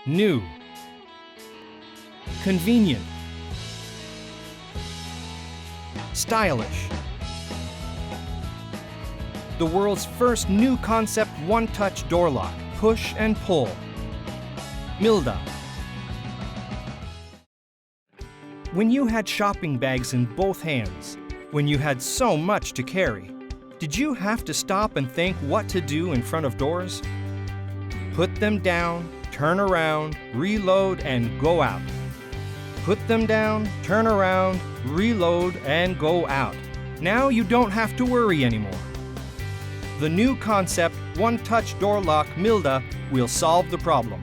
New. Convenient. Stylish. The world's first new concept one-touch door lock, push and pull. Milda. When you had shopping bags in both hands, when you had so much to carry, did you have to stop and think what to do in front of doors? Put them down, turn around, reload, and go out. Put them down, turn around, reload, and go out. Now you don't have to worry anymore. The new concept one-touch door lock Milda will solve the problem.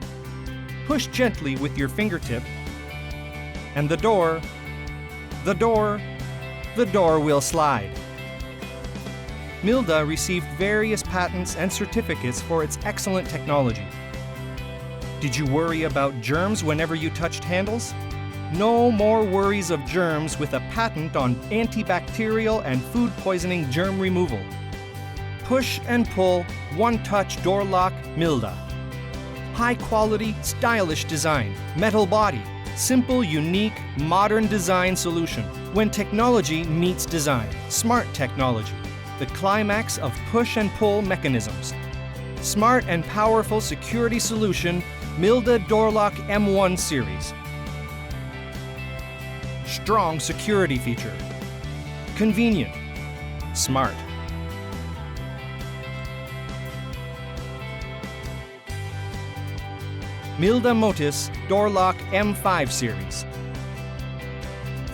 Push gently with your fingertip, and the door will slide. Milda received various patents and certificates for its excellent technology. Did you worry about germs whenever you touched handles? No more worries of germs with a patent on antibacterial and food poisoning germ removal. Push and pull, one-touch door lock Milda. High quality, stylish design, metal body, simple, unique, modern design solution. When technology meets design, smart technology, the climax of push and pull mechanisms. Smart and powerful security solution, Milda Door Lock M1 series. Strong security feature. Convenient. Smart. Milda Motorised Door Lock M5 series.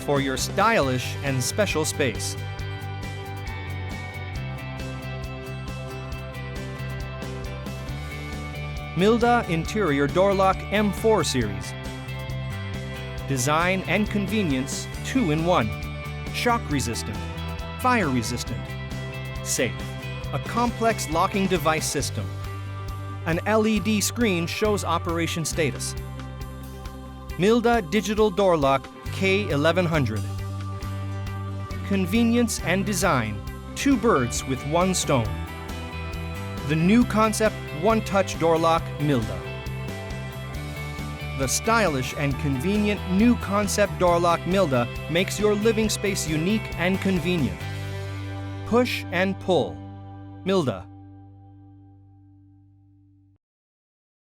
For your stylish and special space. Milda Interior Door Lock M4 series. Design and convenience 2-in-1. Shock resistant, fire resistant, safe. A complex locking device system. An LED screen shows operation status. Milda Digital Door Lock K1100. Convenience and design, two birds with one stone. The new concept one-touch door lock Milda. The stylish and convenient new concept door lock Milda makes your living space unique and convenient. Push and pull. Milda.